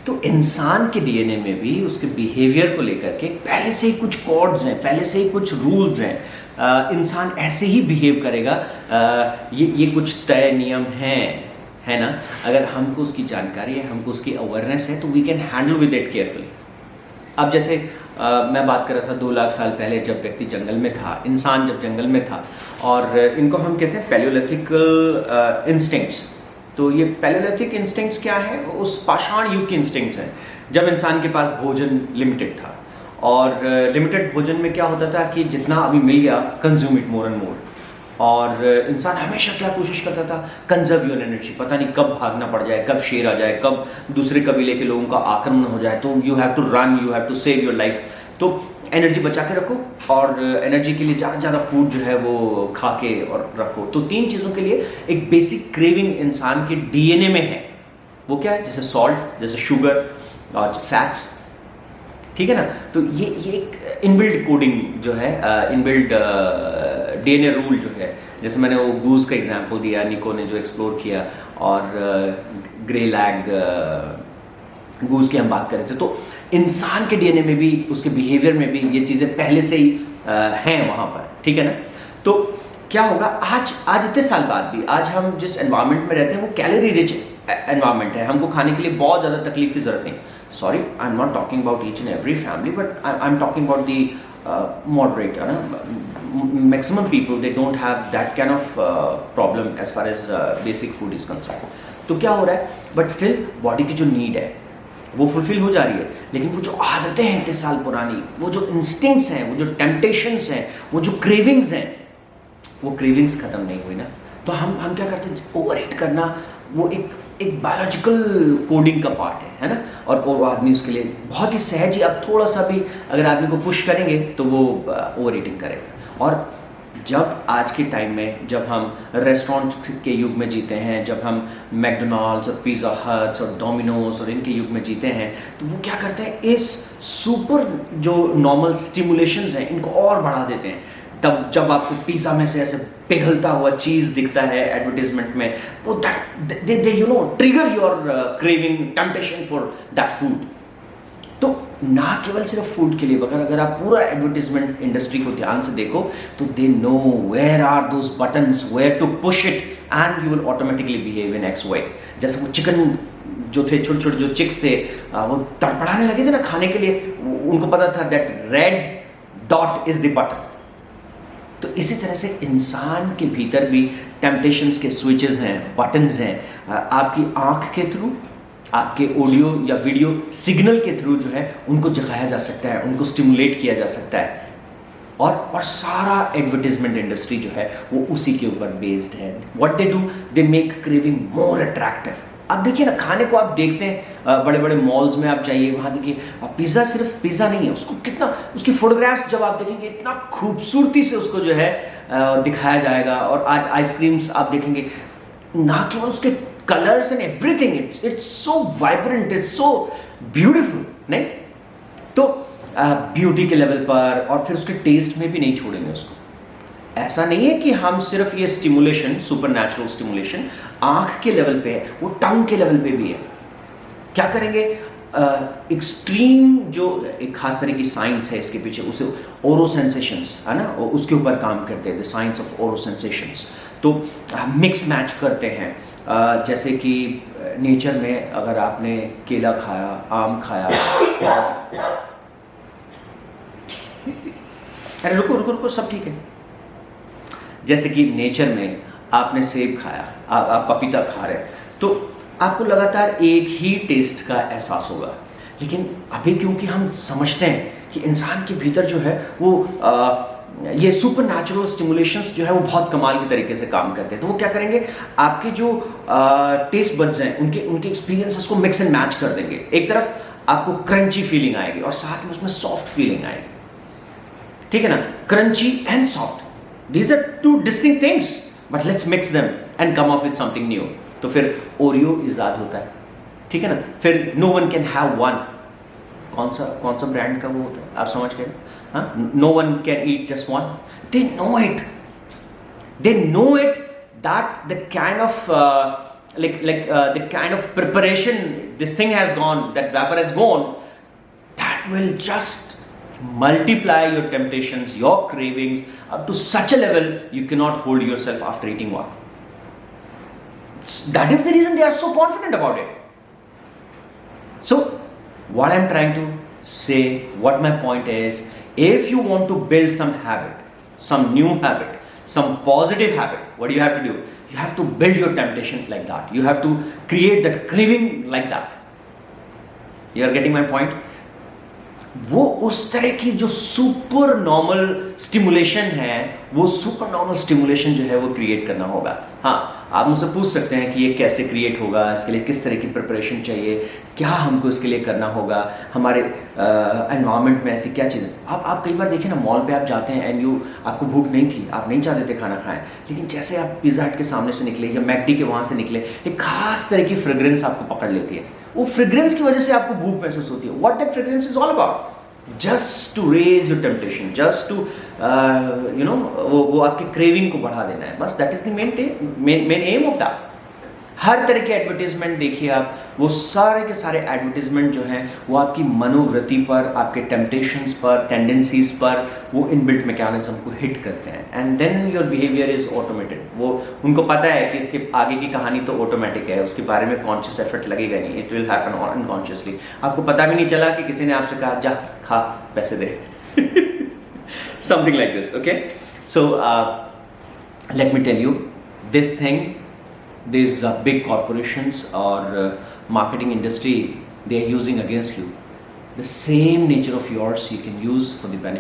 तो इंसान के डीएनए में भी उसके बिहेवियर को लेकर के पहले से ही कुछ कॉड्स हैं, पहले से ही कुछ रूल्स हैं। इंसान ऐसे ही बिहेव करेगा। ये कुछ तय नियम हैं, है ना। अगर हमको उसकी जानकारी है, हमको उसकी अवेयरनेस है, तो we can handle with it carefully. अब जैसे मैं बात कर रहा था 2 लाख साल पहले जब व्यक्ति जंगल में था, इंसान जब जंगल में था, और इनको हम कहते हैं पैलियोलिथिकल इंस्टिंक्ट्स। तो ये पैलियोलिथिक इंस्टिंक्ट्स क्या है? उस पाषाण युग के इंस्टिंक्ट्स हैं जब इंसान के पास भोजन लिमिटेड था, और लिमिटेड भोजन में क्या होता था कि जितना अभी मिल गया, consume it more and more. और इंसान हमेशा क्या कोशिश करता था? Conserve your energy. पता नहीं कब भागना पड़ जाए, कब शेर आ जाए, कब दूसरे कबीले के लोगों का आक्रमण हो जाए, तो you have to run, you have to save your life. तो एनर्जी बचा के रखो, और एनर्जी के लिए ज़्यादा ज़्यादा फूड जो है वो खा के और रखो। तो 3 चीज़ों के लिए एक बेसिक क्रेविंग इंसान के डीएनए में है। वो क्या है? जैसे सॉल्ट, जैसे शुगर और फैट्स, ठीक है ना। तो ये एक इनबिल्ट कोडिंग जो है, इनबिल्ट डीएनए रूल जो है, जैसे मैंने वो गूज का एग्जांपल दिया, निको ने जो एक्सप्लोर किया, और ग्रे लैग गूज की हम बात कर रहे थे। तो इंसान के डीएनए में भी, उसके बिहेवियर में भी ये चीज़ें पहले से ही हैं वहाँ पर, ठीक है ना। तो क्या होगा आज इतने साल बाद भी, आज हम जिस एनवायरनमेंट में रहते हैं वो कैलोरी रिच एनवायरनमेंट है, हमको खाने के लिए बहुत ज़्यादा तकलीफ की ज़रूरत नहीं। Sorry, I am not talking about each and every family, but I am talking about the moderate, है ना। Maximum people they don't have that kind of problem as far as basic food is concern. तो क्या हो रहा है? But still body की जो need है वो फुलफिल हो जा रही है, लेकिन वो जो आदतें हैं इतने साल पुरानी, वो जो इंस्टिंक्ट्स हैं, वो जो टेम्पटेशंस हैं, वो जो क्रेविंग्स हैं, वो क्रेविंग्स खत्म नहीं हुई ना। तो हम क्या करते हैं? ओवर ईट करना वो एक बायोलॉजिकल कोडिंग का पार्ट है ना। और वो आदमी उसके लिए बहुत ही सहज ही, अब थोड़ा सा भी अगर आदमी को पुश करेंगे तो वो ओवर ईटिंग करेगा। और जब आज के टाइम में, जब हम रेस्टोरेंट के युग में जीते हैं, जब हम मैकडोनाल्ड्स और पिज़्ज़ा हट्स और डोमिनोज और इनके युग में जीते हैं, तो वो क्या करते हैं? इस सुपर जो नॉर्मल स्टिमुलेशंस हैं इनको और बढ़ा देते हैं। तब जब आपको पिज़्ज़ा में से ऐसे पिघलता हुआ चीज़ दिखता है एडवर्टीजमेंट में, वो that they you know trigger your craving, temptation for that food. तो ना केवल सिर्फ फूड के लिए, मगर अगर आप पूरा एडवर्टीजमेंट इंडस्ट्री को ध्यान से देखो तो they know where are those buttons where to push it, and you will automatically behave in X way. जैसे वो चिकन जो थे, छोटे छोटे जो चिक्स थे, वो तड़पड़ाने लगे थे ना खाने के लिए, उनको पता था that red dot is the button. तो इसी तरह से इंसान के भीतर भी टेम्पटेशंस के स्विचेस हैं, बटन्स हैं। आपकी आँख के थ्रू, आपके ऑडियो या वीडियो सिग्नल के थ्रू जो है उनको जगाया जा सकता है, उनको स्टिमुलेट किया जा सकता है। और सारा एडवर्टीजमेंट इंडस्ट्री जो है वो उसी के ऊपर बेस्ड है। What they do, they make craving more attractive. अब देखिए ना, खाने को आप देखते हैं बड़े बड़े मॉल्स में आप जाइए, वहाँ देखिए पिज़्ज़ा सिर्फ पिज़्ज़ा नहीं है, उसको कितना, उसकी फोटोग्राफ्स जब आप देखेंगे इतना खूबसूरती से उसको जो है दिखाया जाएगा। और आज आइसक्रीम्स आप देखेंगे, ना केवल उसके colours and everything, it's so vibrant, it's so beautiful, नहीं? तो ब्यूटी के लेवल पर, और फिर उसके टेस्ट में भी नहीं छोड़ेंगे उसको। ऐसा नहीं है कि हम सिर्फ ये स्टिमुलेशन, सुपर नेचुरल स्टिमुलेशन आँख के लेवल पे है, वो टंग के लेवल पे भी है। क्या करेंगे? एक्सट्रीम जो एक खास तरह की साइंस है इसके पीछे, उसे ओरो सेंसेशंस, है ना, उसके ऊपर काम करते हैं, द साइंस ऑफ ओरो सेंसेशंस। तो मिक्स मैच करते हैं। जैसे कि नेचर में अगर आपने केला खाया, आम खाया, अरे रुको रुको रुको, सब ठीक है। जैसे कि नेचर में आपने सेब खाया, आप पपीता खा रहे हैं, तो आपको लगातार एक ही टेस्ट का एहसास होगा। लेकिन अभी क्योंकि हम समझते हैं कि इंसान के भीतर जो है वो ये सुपर नेचुरल स्टिमुलेशंस जो है वो बहुत कमाल के तरीके से काम करते हैं, तो वो क्या करेंगे? आपके जो टेस्ट बड्स हैं उनके एक्सपीरियंसेस को मिक्स एंड मैच कर देंगे। एक तरफ आपको क्रंची फीलिंग आएगी और साथ में उसमें सॉफ्ट फीलिंग आएगी, ठीक है ना। Crunchy and soft, these are two distinct things, but let's mix them and come up with something new। तो फिर ओरियो इजाद होता है, ठीक है ना। फिर no one can have one, कौन सा ब्रांड का वो होता है, आप समझ गए? हाँ, no one can eat just one। they know it that the kind of the kind of preparation this thing has gone, that vapor has gone, that will just multiply your temptations, your cravings up to such a level you cannot hold yourself after eating one. That is the reason they are so confident about it. So, what I'm trying to say, what my point is, if you want to build some habit, some new habit, some positive habit, what do you have to do? You have to build your temptation like that. You have to create that craving like that. You are getting my point? वो उस तरह की जो super normal stimulation है, वो super normal stimulation जो है वो क्रिएट करना होगा. हाँ, आप मुझसे पूछ सकते हैं कि ये कैसे क्रिएट होगा, इसके लिए किस तरह की प्रिपरेशन चाहिए, क्या हमको इसके लिए करना होगा, हमारे एनवायरनमेंट में ऐसी क्या चीज़ें. आप कई बार देखें ना, मॉल पे आप जाते हैं एंड आपको भूख नहीं थी, आप नहीं चाहते थे खाना खाएं, लेकिन जैसे आप पिज़्ज़ा हट के सामने से निकले या मैकडी के वहाँ से निकले, एक खास तरह की फ्रेग्रेंस आपको पकड़ लेती है. वो फ्रेग्रेंस की वजह से आपको भूख महसूस होती है. What that fragrance is all about? Just to raise your temptation, just to वो आपके क्रेविंग को बढ़ा देना है. बस that is the main aim of that. हर तरह के एडवर्टीजमेंट देखिए आप, वो सारे के सारे एडवर्टीजमेंट जो हैं वो आपकी मनोवृत्ति पर, आपके टेम्पटेशंस पर, टेंडेंसीज पर वो इनबिल्ट मैकेनिज्म को हिट करते हैं. And then your behaviour is automated. वो उनको पता है कि इसके आगे की कहानी तो ऑटोमेटिक है, उसके बारे में कॉन्शियस एफर्ट लगेगा नहीं. It will happen unconsciously. आपको पता भी नहीं चला कि किसी ने आपसे कहा जा खा, पैसे दे. Something like this. Okay, so let me tell you this thing. These big corporations or marketing industry, they are using against you. The same nature of yours you can use for the benefit